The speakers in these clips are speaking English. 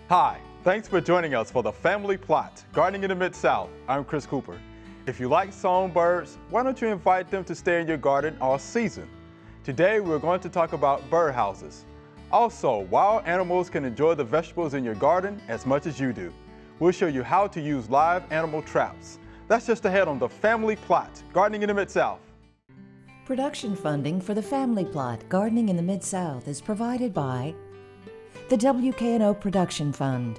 Hi, thanks for joining us for the Family Plot, Gardening in the Mid-South. I'm Chris Cooper. If you like songbirds, why don't you invite them to stay in your garden all season? Today we're going to talk about birdhouses. Also, wild animals can enjoy the vegetables in your garden as much as you do. We'll show you how to use live animal traps. That's just ahead on the Family Plot, Gardening in the Mid-South. Production funding for the Family Plot, Gardening in the Mid-South is provided by the WKNO Production Fund,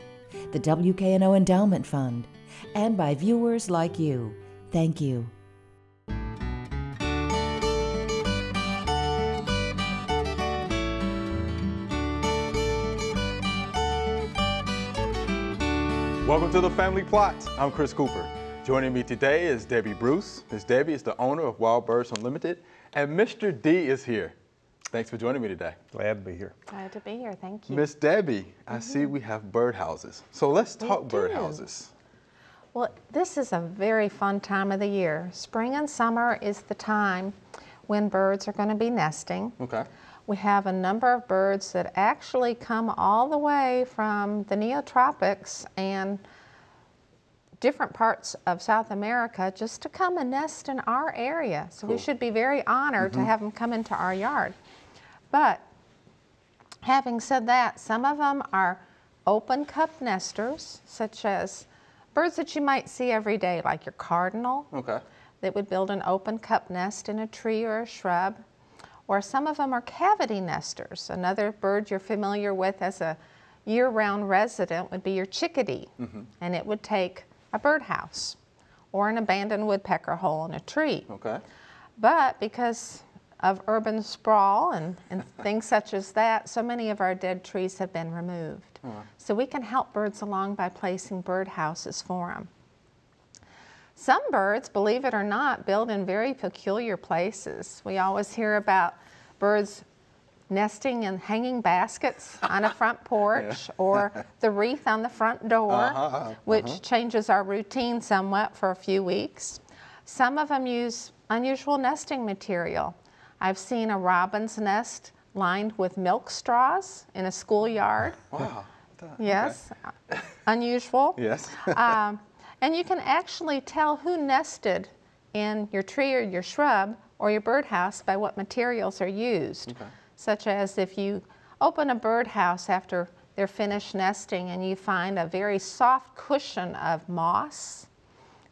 the WKNO Endowment Fund, and by viewers like you. Thank you. Welcome to the Family Plot. I'm Chris Cooper. Joining me today is Debbie Bruce. Ms. Debbie is the owner of Wild Birds Unlimited, and Mr. D is here. Thanks for joining me today. Glad to be here. Glad to be here, thank you. Miss Debbie, I see we have birdhouses. So let's talk birdhouses. Well, this is a very fun time of the year. Spring and summer is the time when birds are going to be nesting. Okay. We have a number of birds that actually come all the way from the neotropics and different parts of South America just to come and nest in our area. So we should be very honored to have them come into our yard. But having said that, some of them are open cup nesters, such as birds that you might see every day, like your cardinal, that would build an open cup nest in a tree or a shrub. Or some of them are cavity nesters. Another bird you're familiar with as a year-round resident would be your chickadee, and it would take a birdhouse or an abandoned woodpecker hole in a tree. But because of urban sprawl and things such as that, so many of our dead trees have been removed. So we can help birds along by placing birdhouses for them. Some birds, believe it or not, build in very peculiar places. We always hear about birds nesting in hanging baskets on a front porch, or the wreath on the front door, which changes our routine somewhat for a few weeks. Some of them use unusual nesting material. I've seen a robin's nest lined with milk straws in a schoolyard. Wow. Yes, unusual. Yes. And you can actually tell who nested in your tree or your shrub or your birdhouse by what materials are used. Such as if you open a birdhouse after they're finished nesting and you find a very soft cushion of moss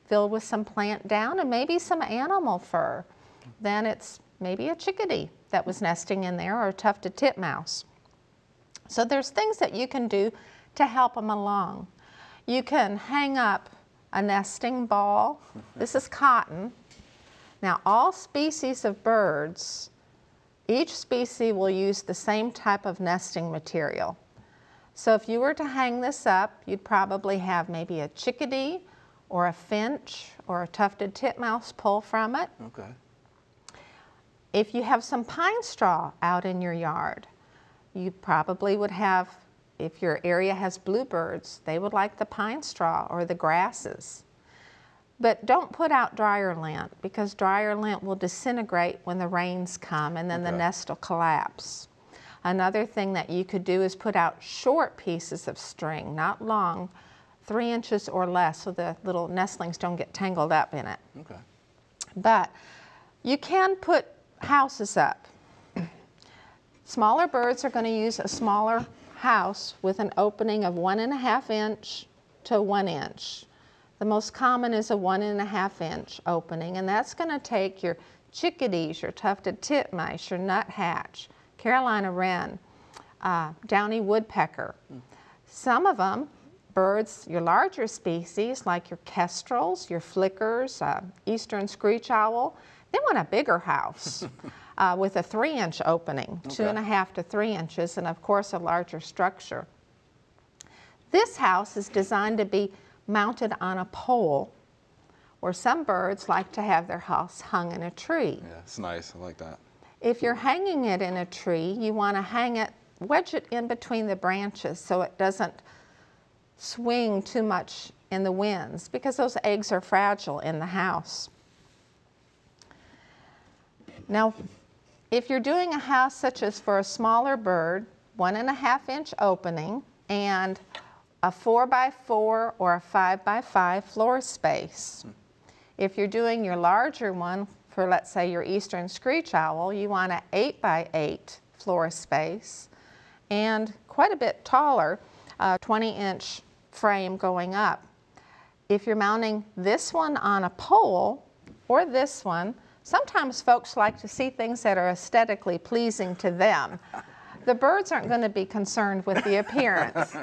filled with some plant down and maybe some animal fur, then it's maybe a chickadee that was nesting in there, or a tufted titmouse. So there's things that you can do to help them along. You can hang up a nesting ball. This is cotton. Now, all species of birds, each species will use the same type of nesting material. So if you were to hang this up, you'd probably have maybe a chickadee or a finch or a tufted titmouse pull from it. If you have some pine straw out in your yard, you probably would have, if your area has bluebirds, they would like the pine straw or the grasses. But don't put out dryer lint, because dryer lint will disintegrate when the rains come, and then the nest will collapse. Another thing that you could do is put out short pieces of string, not long, 3 inches or less, so the little nestlings don't get tangled up in it. But you can put houses up. Smaller birds are going to use a smaller house with an opening of 1.5 inch to 1 inch. The most common is a 1.5 inch opening, and that's going to take your chickadees, your tufted titmice, your nuthatch, Carolina wren, downy woodpecker. Some of them, birds, your larger species like your kestrels, your flickers, eastern screech owl, they want a bigger house with a 3 inch opening, 2.5 to 3 inches, and of course a larger structure. This house is designed to be mounted on a pole, or some birds like to have their house hung in a tree. Yeah, it's nice. I like that. If you're hanging it in a tree, you want to hang it, wedge it in between the branches so it doesn't swing too much in the winds, because those eggs are fragile in the house. Now, if you're doing a house such as for a smaller bird, 1.5 inch opening and a 4x4 or a 5x5 floor space. If you're doing your larger one for, let's say, your eastern screech owl, you want an 8x8 floor space and quite a bit taller, 20-inch frame going up. If you're mounting this one on a pole or this one, sometimes folks like to see things that are aesthetically pleasing to them. The birds aren't going to be concerned with the appearance.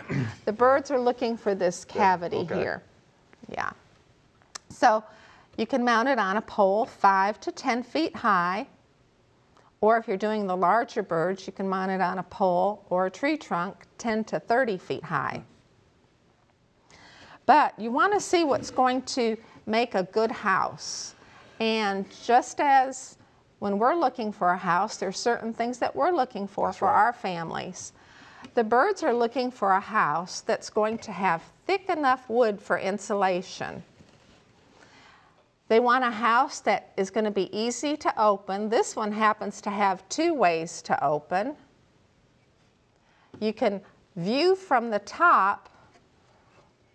The birds are looking for this cavity here. Yeah. So you can mount it on a pole 5 to 10 feet high, or if you're doing the larger birds, you can mount it on a pole or a tree trunk 10 to 30 feet high. But you want to see what's going to make a good house. And just as when we're looking for a house, there's certain things that we're looking for our families. The birds are looking for a house that's going to have thick enough wood for insulation. They want a house that is going to be easy to open. This one happens to have 2 ways to open. You can view from the top,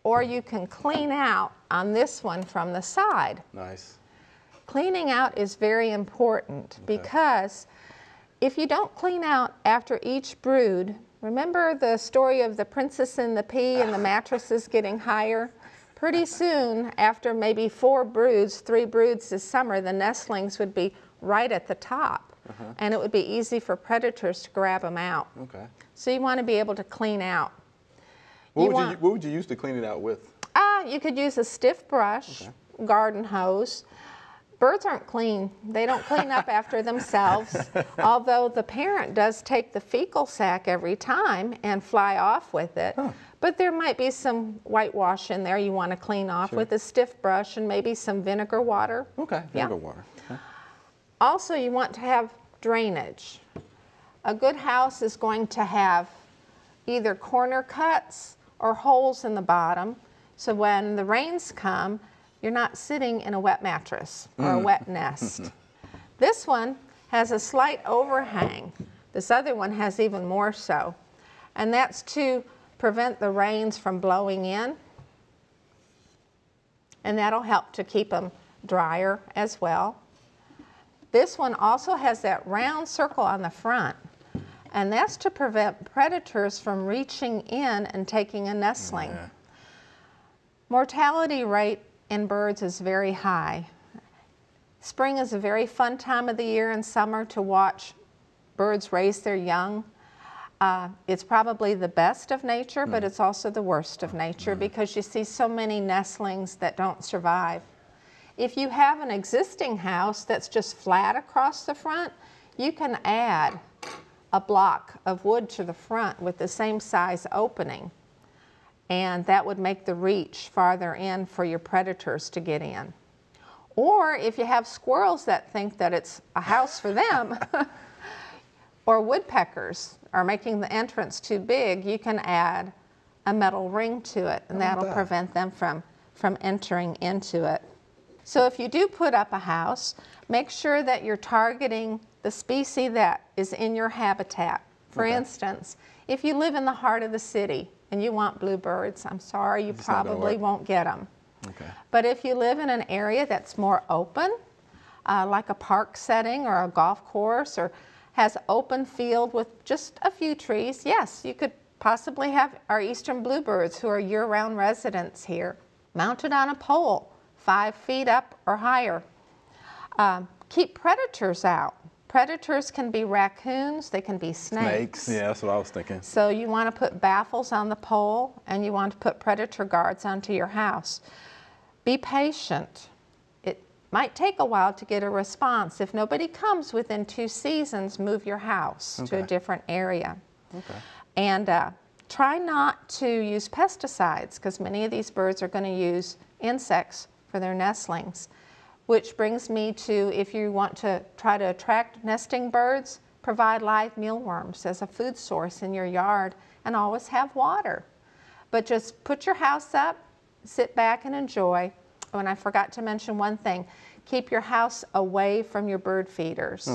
or you can clean out on this one from the side. Nice. Cleaning out is very important because if you don't clean out after each brood, remember the story of the princess and the pea and the mattresses getting higher? Pretty soon, after maybe 4 broods, 3 broods this summer, the nestlings would be right at the top. And it would be easy for predators to grab them out. So you want to be able to clean out. What would you use to clean it out with? You could use a stiff brush, garden hose. Birds aren't clean. They don't clean up after themselves, although the parent does take the fecal sac every time and fly off with it. But there might be some whitewash in there you want to clean off with a stiff brush and maybe some vinegar water. Vinegar water. Also, you want to have drainage. A good house is going to have either corner cuts or holes in the bottom, so when the rains come, you're not sitting in a wet mattress or a wet nest. This one has a slight overhang. This other one has even more so. And that's to prevent the rains from blowing in. And that'll help to keep them drier as well. This one also has that round circle on the front. And that's to prevent predators from reaching in and taking a nestling. Mortality rate in birds is very high. Spring is a very fun time of the year and summer to watch birds raise their young. It's probably the best of nature, but it's also the worst of nature because you see so many nestlings that don't survive. If you have an existing house that's just flat across the front, you can add a block of wood to the front with the same size opening. And that would make the reach farther in for your predators to get in. Or if you have squirrels that think that it's a house for them, or woodpeckers are making the entrance too big, you can add a metal ring to it, and that'll prevent them from entering into it. So if you do put up a house, make sure that you're targeting the species that is in your habitat. For instance, if you live in the heart of the city, and you want bluebirds, I'm sorry, you probably won't get them. But if you live in an area that's more open, like a park setting or a golf course, or has open field with just a few trees, yes, you could possibly have our eastern bluebirds who are year-round residents here, mounted on a pole, 5 feet up or higher. Keep predators out. Predators can be raccoons, they can be snakes. Yeah, that's what I was thinking. So you want to put baffles on the pole, and you want to put predator guards onto your house. Be patient. It might take a while to get a response. If nobody comes within 2 seasons, move your house to a different area. And try not to use pesticides, because many of these birds are going to use insects for their nestlings. Which brings me to, if you want to try to attract nesting birds, provide live mealworms as a food source in your yard, and always have water. But just put your house up, sit back and enjoy. Oh, and I forgot to mention one thing. Keep your house away from your bird feeders.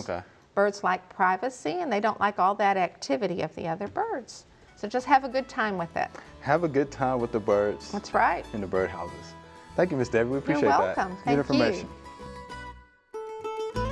Birds like privacy, and they don't like all that activity of the other birds. So just have a good time with it. Have a good time with the birds. That's right. In the birdhouses. Thank you, Miss Debbie. We appreciate You're that. welcome. Good Thank information. you.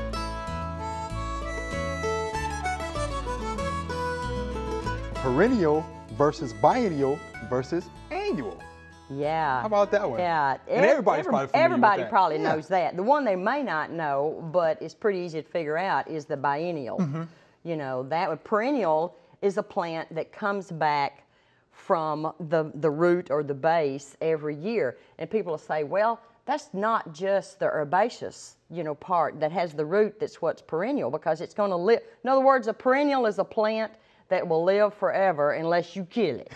Perennial versus biennial versus annual. Yeah. How about that one? Yeah. And everybody's probably familiar with Everybody that. probably Yeah. knows that. The one they may not know, but it's pretty easy to figure out, is the biennial. Mm-hmm. You know, perennial is a plant that comes back from the root or the base every year. And people will say, well, that's not just the herbaceous, part that has the root that's what's perennial, because it's going to live. In other words, a perennial is a plant that will live forever unless you kill it,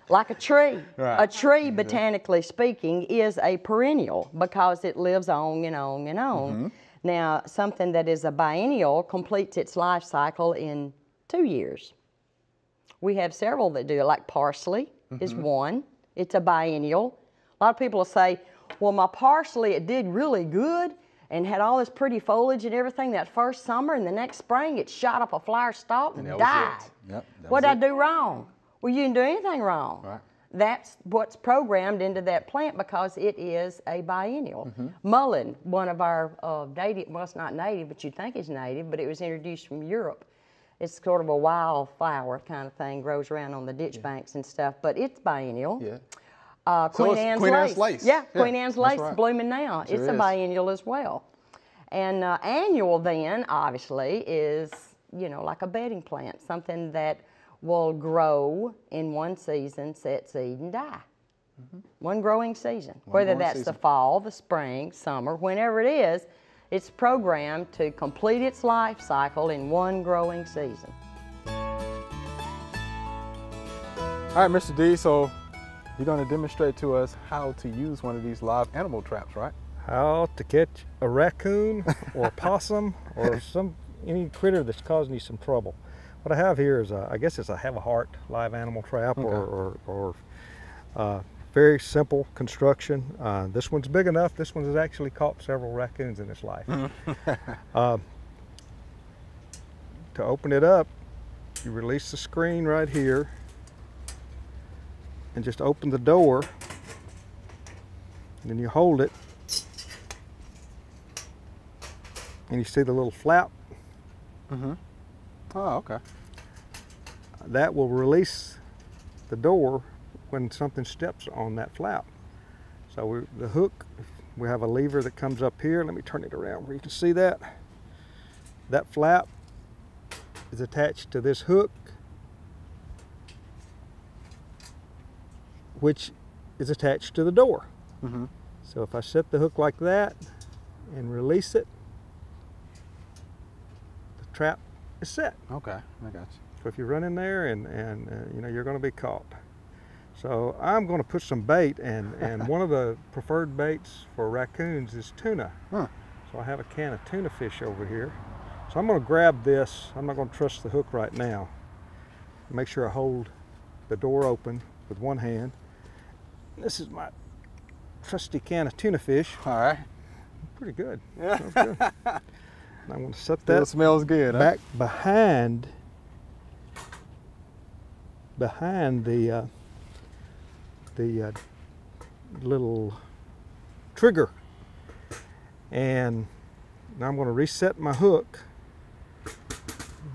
like a tree. Right. A tree, botanically speaking, is a perennial because it lives on and on and on. Mm-hmm. Now, something that is a biennial completes its life cycle in 2 years. We have several that do it, like parsley is one. It's a biennial. A lot of people will say, well, my parsley, it did really good and had all this pretty foliage and everything that first summer, and the next spring it shot up a flower stalk and that died. was it. Yep, that What was did I do wrong? Well, you didn't do anything wrong. Right. That's what's programmed into that plant because it is a biennial. Mullein, one of our native, well, it's not native, but you'd think it's native, but it was introduced from Europe. It's sort of a wildflower kind of thing, grows around on the ditch banks and stuff, but it's biennial. Yeah. Queen Anne's lace. Yeah, Queen Anne's lace is blooming now. Sure it's a is. biennial as well. And annual then, obviously, is, like a bedding plant, something that will grow in one season, set seed, and die. One growing season. Whether growing that's season. the fall, the spring, summer, whenever it is, it's programmed to complete its life cycle in one growing season. All right, Mr. D, so you're going to demonstrate to us how to use one of these live animal traps, right? How to catch a raccoon or a possum or any critter that's causing you some trouble. What I have here is, I guess it's a have a heart live animal trap, or very simple construction. This one's big enough. This one has actually caught several raccoons in its life. To open it up, you release the screen right here and just open the door, and then you hold it and you see the little flap. Oh, okay. That will release the door when something steps on that flap. So the hook, we have a lever that comes up here. Let me turn it around where you can see that. That flap is attached to this hook, which is attached to the door. So if I set the hook like that and release it, the trap is set. Okay, I got you. So if you run in there and you're going to be caught. So I'm going to put some bait, and one of the preferred baits for raccoons is tuna. So I have a can of tuna fish over here. So I'm going to grab this. I'm not going to trust the hook right now. Make sure I hold the door open with one hand. This is my trusty can of tuna fish. All right. Pretty good. Smells good. And I'm going to set that smells good, huh? back behind the little trigger, and now I'm going to reset my hook,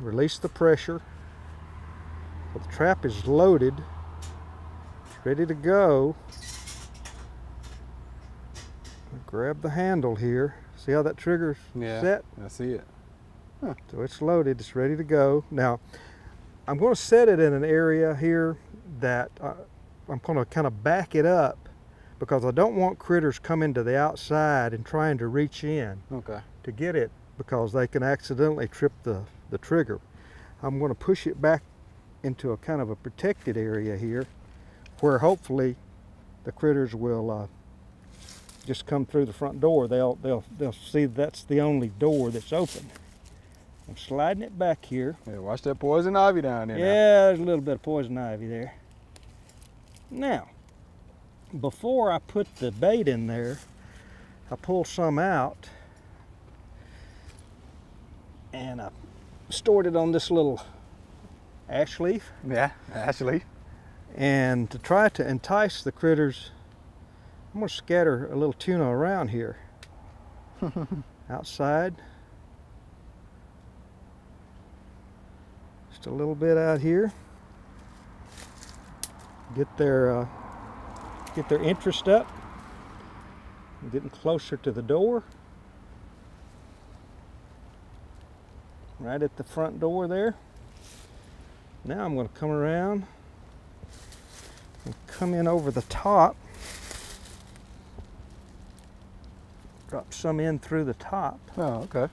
release the pressure. So the trap is loaded, it's ready to go. Grab the handle here. See how that trigger's set? I see it. So it's loaded, it's ready to go. Now, I'm going to set it in an area here that I'm going to kind of back it up, because I don't want critters coming to the outside and trying to reach in to get it, because they can accidentally trip the trigger. I'm going to push it back into a kind of a protected area here, where hopefully the critters will just come through the front door. They'll see that's the only door that's open. I'm sliding it back here. Yeah, watch that poison ivy down there. Yeah, there's a little bit of poison ivy there. Now, before I put the bait in there, I pulled some out and I stored it on this little ash leaf. Yeah, ash leaf. And to try to entice the critters, I'm going to scatter a little tuna around here. Outside. Just a little bit out here. Get their interest up. I'm getting closer to the door. Right at the front door there. Now I'm going to come around and come in over the top. Drop some in through the top. Oh, okay.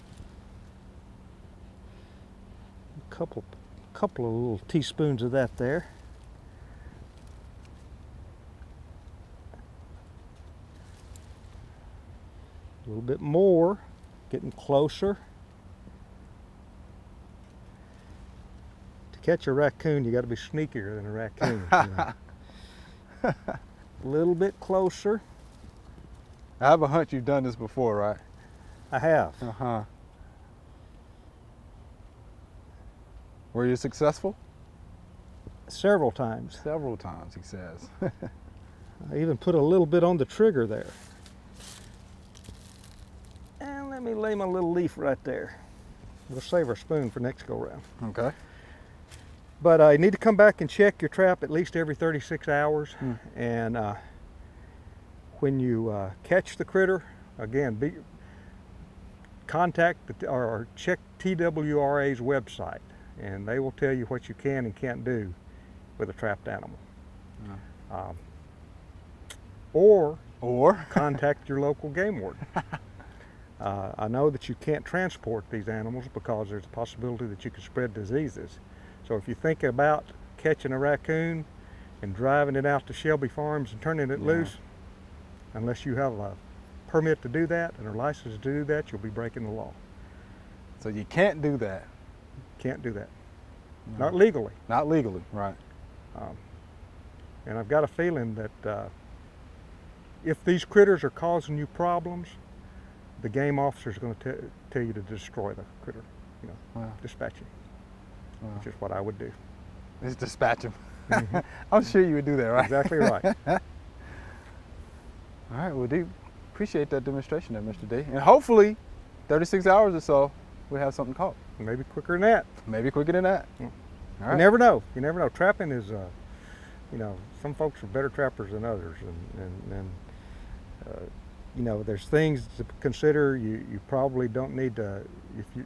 A couple of little teaspoons of that there. A little bit more, getting closer. To catch a raccoon, you got to be sneakier than a raccoon. You know. A little bit closer. I have a hunch you've done this before, right? I have. Uh-huh. Were you successful? Several times. Several times, he says. I even put a little bit on the trigger there. And let me lay my little leaf right there. We'll save our spoon for next go round. Okay. But you need to come back and check your trap at least every 36 hours. And when you catch the critter, again, contact or check TWRA's website, and they will tell you what you can and can't do with a trapped animal. Or contact your local game warden. I know that you can't transport these animals because there's a possibility that you could spread diseases. So if you think about catching a raccoon and driving it out to Shelby Farms and turning it loose, unless you have a permit to do that and a license to do that, you'll be breaking the law. So you can't do that. Can't do that. No. Not legally. Not legally, right. And I've got a feeling that if these critters are causing you problems, the game officer is going to tell you to destroy the critter, you know, dispatch him, which is what I would do. Just dispatch him. I'm sure you would do that, right? Exactly right. All right, well, do appreciate that demonstration there, Mr. D. And hopefully, 36 hours or so, we'll have something caught. Maybe quicker than that. Maybe quicker than that. Yeah. All right. You never know. You never know. Trapping is, you know, some folks are better trappers than others, and you know, there's things to consider. You probably don't need to, if you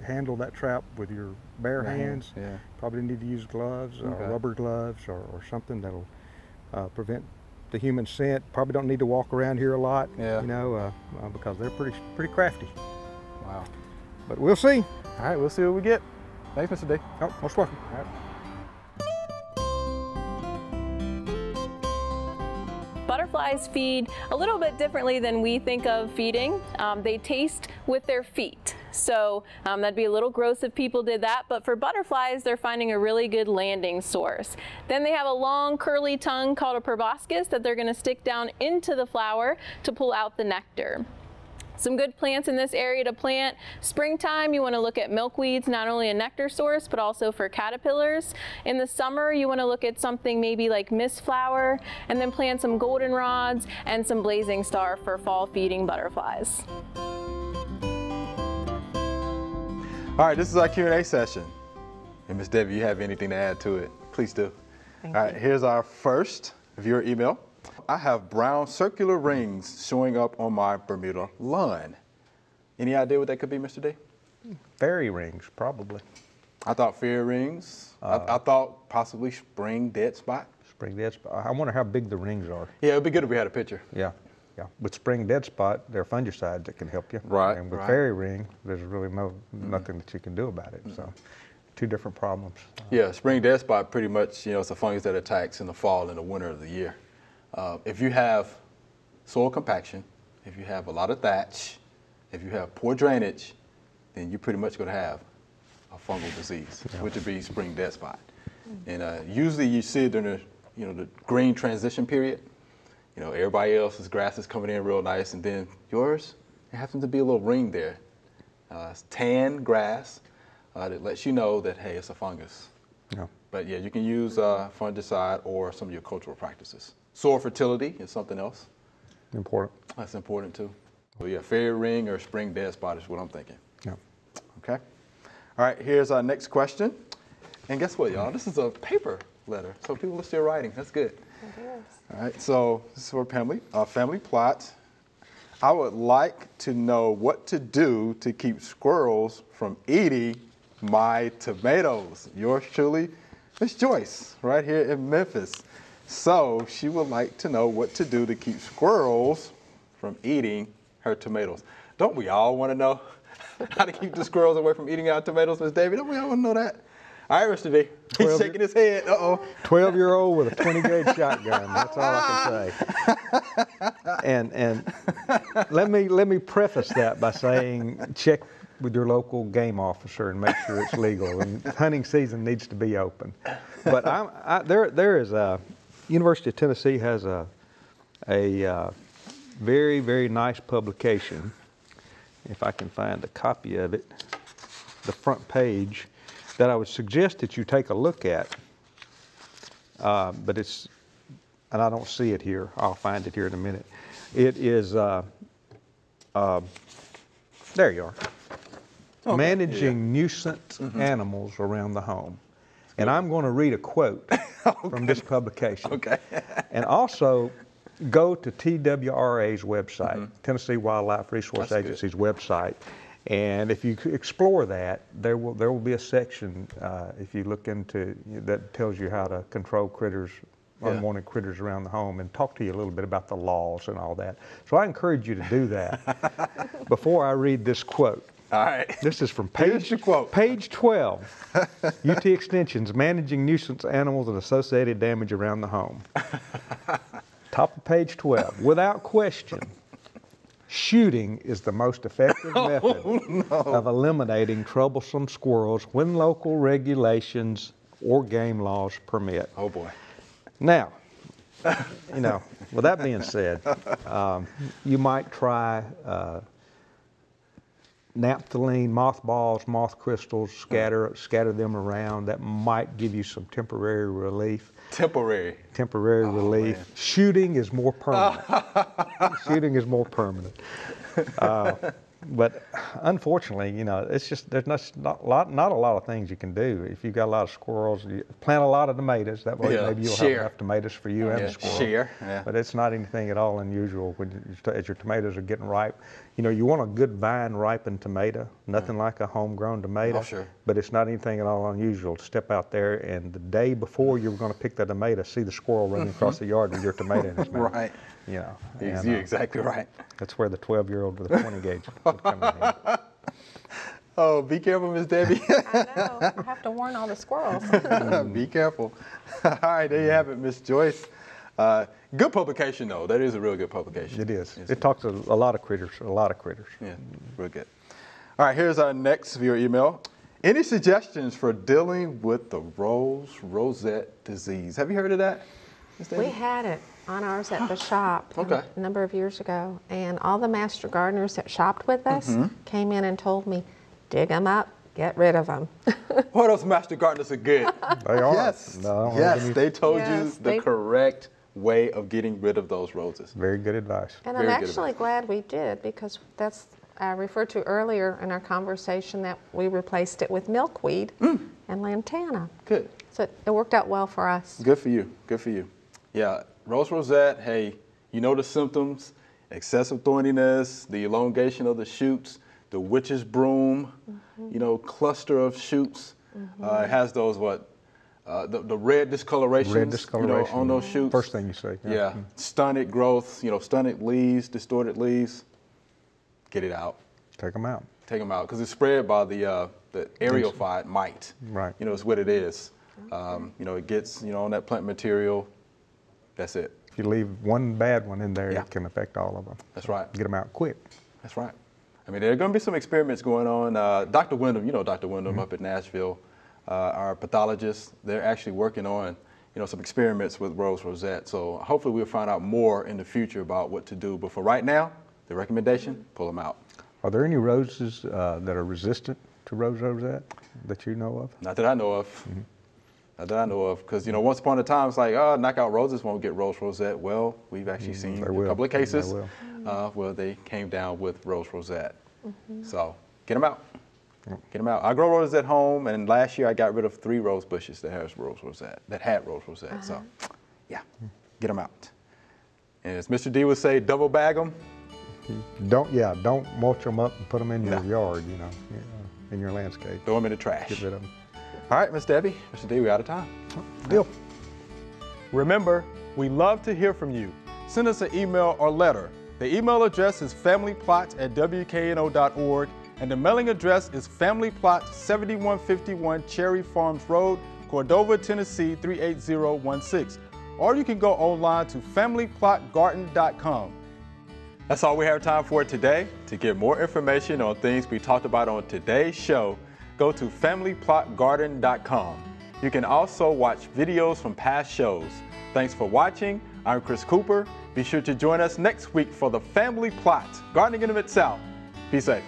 handle that trap with your bare hands, probably need to use gloves or rubber gloves or something that'll prevent the human scent. Probably don't need to walk around here a lot, you know, because they're pretty crafty. Wow. But we'll see. All right, we'll see what we get. Thanks, Mr. D. Oh, most welcome. All right. Butterflies feed a little bit differently than we think of feeding. They taste with their feet. So that'd be a little gross if people did that, but for butterflies, they're finding a really good landing source. Then they have a long curly tongue called a proboscis that they're going to stick down into the flower to pull out the nectar. Some good plants in this area to plant. Springtime, you want to look at milkweeds, not only a nectar source, but also for caterpillars. In the summer, you want to look at something maybe like mistflower, and then plant some goldenrods and some blazing star for fall feeding butterflies. All right, this is our Q&A session. And Ms. Debbie, you have anything to add to it, please do. All right, here's our first viewer email. I have brown circular rings showing up on my Bermuda lawn. Any idea what that could be, Mr. D? Fairy rings, probably. I thought fairy rings. I thought possibly spring dead spot. Spring dead spot. I wonder how big the rings are. Yeah, it'd be good if we had a picture. Yeah. With spring dead spot, there are fungicides that can help you. Right. And with fairy ring, there's really nothing that you can do about it. So, two different problems. Yeah, spring dead spot pretty much, you know, it's a fungus that attacks in the fall and the winter of the year. If you have soil compaction, if you have a lot of thatch, if you have poor drainage, then you're pretty much going to have a fungal disease, which would be spring dead spot. And usually you see it during the green transition period. You know, everybody else's grass is coming in real nice, and then yours, it happens to be a little ring there. It's tan grass that lets you know that, hey, it's a fungus No. But yeah, you can use fungicide or some of your cultural practices. Soil fertility is something else. Important. That's important too. Well, yeah, fairy ring or spring dead spot is what I'm thinking. Yeah. Okay. All right, here's our next question. And guess what, y'all? This is a paper letter, so people are still writing. That's good. It is. All right, so this is for family plot. I would like to know what to do to keep squirrels from eating my tomatoes. Yours truly, Miss Joyce, right here in Memphis. So she would like to know what to do to keep squirrels from eating her tomatoes. Don't we all want to know how to keep the squirrels away from eating our tomatoes, Miss Davy? Don't we all want to know that? All right, Mr. D. He's shaking his head. Uh-oh. 12-year-old with a 20-gauge shotgun. That's all I can say. And let me preface that by saying check with your local game officer and make sure it's legal. And hunting season needs to be open. But there is a University of Tennessee has a very, very nice publication. If I can find a copy of it, the front page, that I would suggest that you take a look at. But it's, and I don't see it here. I'll find it here in a minute. It is, there you are. Okay. Managing nuisance animals around the home. And I'm going to read a quote from this publication. Okay. And also go to TWRA's website, Tennessee Wildlife Resource Agency's website. And if you explore that, there will be a section, if you look into, that tells you how to control critters, unwanted critters around the home, and talk to you a little bit about the laws and all that. So I encourage you to do that. Before I read this quote. All right. This is from page 12, UT Extension's Managing Nuisance Animals and Associated Damage Around the Home. Top of page 12, without question, shooting is the most effective method of eliminating troublesome squirrels when local regulations or game laws permit. Oh boy. Now, you know, with that being said, you might try naphthalene, mothballs, moth crystals, scatter them around. That might give you some temporary relief. Temporary relief. Man. Shooting is more permanent. Shooting is more permanent. But unfortunately, you know, it's just there's not a lot of things you can do. If you've got a lot of squirrels, you plant a lot of tomatoes. That way, maybe you'll have enough tomatoes for you and the squirrel. But it's not anything at all unusual as your tomatoes are getting ripe. You know, you want a good vine ripened tomato. Nothing like a homegrown tomato. Oh, sure. But it's not anything at all unusual to step out there and the day before you're going to pick the tomato, see the squirrel running across the yard with your tomato in his mouth. Right. You know, you're exactly right. That's where the 12-year-old with a 20 gauge would come in. Oh, be careful, Miss Debbie. I know. I have to warn all the squirrels. Be careful. All right, there you have it, Miss Joyce. Good publication, though. That is a real good publication. It is. It talks to a lot of critters, Yeah, real good. All right, here's our next viewer email. Any suggestions for dealing with the rose rosette disease? Have you heard of that, Ms. Debbie? We had it on ours at the shop a number of years ago, and all the master gardeners that shopped with us came in and told me, dig them up, get rid of them. Boy, those master gardeners are good. They are. Yes, they told you the correct way of getting rid of those roses. Very good advice. And I'm actually glad we did, because that's, I referred to earlier in our conversation that we replaced it with milkweed and lantana. Good. So it worked out well for us. Good for you. Good for you. Yeah, rose rosette, hey, you know the symptoms: excessive thorniness, the elongation of the shoots, the witch's broom, you know, cluster of shoots. It has those the red discolorations, you know, on those shoots. First thing you say. Yeah, stunted growth, you know, stunted leaves, distorted leaves. Get it out. Take them out. Take them out, because it's spread by the aerophyte mite. Right. You know, it's what it is. You know, it gets, you know, on that plant material. That's it. If you leave one bad one in there, it can affect all of them. That's right. Get them out quick. That's right. I mean, there are going to be some experiments going on. Dr. Wyndham, you know Dr. Wyndham up at Nashville, our pathologist, they're actually working on, you know, some experiments with rose rosette. So hopefully we'll find out more in the future about what to do. But for right now, the recommendation, pull them out. Are there any roses that are resistant to rose rosette that you know of? Not that I know of. that I know of. Because, you know, once upon a time, it's like, oh, knockout roses won't get rose rosette. Well, we've actually seen a couple of cases where they came down with rose rosette. So get them out. Get them out. I grow roses at home, and last year I got rid of 3 rose bushes that had rose rosette. So, yeah, get them out. And as Mr. D would say, double bag them. Don't mulch them up and put them in your yard, you know, in your landscape. Throw them in the trash. Get rid of them. All right, Miss Debbie, Mr. D, we're out of time. Deal. Remember, we love to hear from you. Send us an email or letter. The email address is familyplot@wkno.org, and the mailing address is Family Plot, 7151 Cherry Farms Road, Cordova, Tennessee 38016. Or you can go online to familyplotgarden.com. That's all we have time for today. To get more information on things we talked about on today's show, go to familyplotgarden.com. You can also watch videos from past shows. Thanks for watching. I'm Chris Cooper. Be sure to join us next week for the Family Plot, Gardening in the Mid-South. Be safe.